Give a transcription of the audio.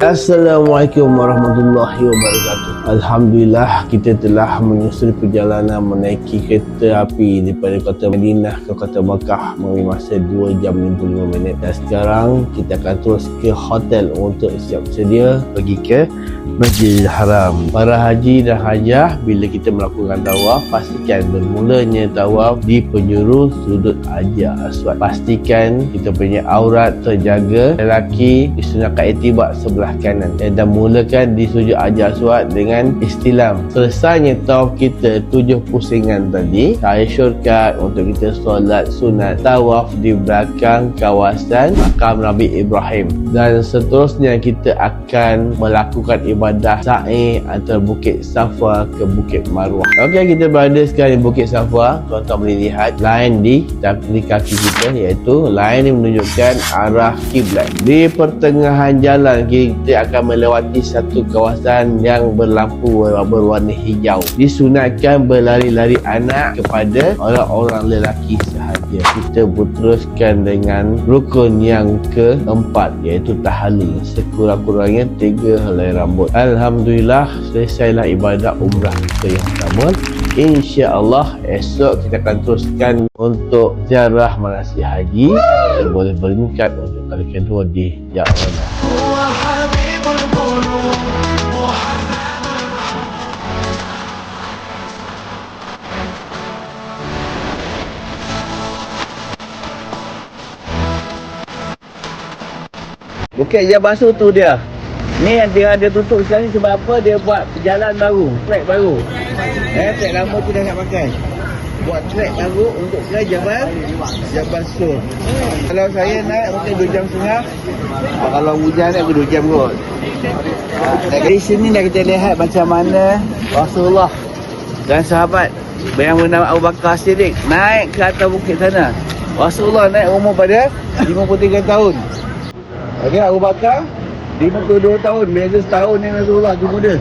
Assalamualaikum warahmatullahi wabarakatuh. Alhamdulillah, kita telah menyusuri perjalanan menaiki kereta api daripada kota Madinah ke kota Makkah melalui masa 2 jam 55 minit. Dan sekarang kita akan terus ke hotel untuk siap sedia pergi ke Masjidil Haram. Para haji dan hajah, bila kita melakukan tawaf, pastikan bermulanya tawaf di penjuru sudut Hajar Aswad. Pastikan kita punya aurat terjaga. Lelaki disunatkan itibak sebelah kanan dan mulakan di sujud Hajar Aswad dengan istilam. Selesainya tawaf kita 7 pusingan tadi, saya syurkat untuk kita solat sunat tawaf di belakang kawasan makam Nabi Ibrahim, dan seterusnya kita akan melakukan ibadah sa'i antara Bukit Safa ke Bukit Marwah. Okey, kita berada sekarang di Bukit Safa. Tuan-tuan boleh lihat lain di kaki kita, iaitu lain yang menunjukkan arah kiblat. Di pertengahan jalan kita akan melewati satu kawasan yang berlampu berwarna hijau. Disunatkan berlari-lari anak kepada orang-orang lelaki sahaja. Kita berteruskan dengan rukun yang keempat, iaitu tahalul. Sekurang-kurangnya 3 helai rambut. Alhamdulillah, selesailah ibadah umrah kita yang pertama. InsyaAllah esok kita akan teruskan untuk ziarah manasik haji dan boleh berniat untuk kali kedua di Jakarta. Bukit Jabasu tu dia. Ni yang dia tutup sekarang ni sebab apa? Dia buat jalan baru, trek baru. Trek lama tu dah tak pakai. Buat trek baru untuk ke Jabasu. Kalau saya naik mungkin 2 jam setengah. Kalau hujan aku 2 jam kot. Dari sini dah kita lihat macam mana Rasulullah dan sahabat yang bernama Abu Bakar Siddiq naik ke atas bukit sana. Rasulullah naik umur pada 53 tahun. Okey, Abu Bakar 52 tahun, beza setahun dengan Rasulullah tu muda.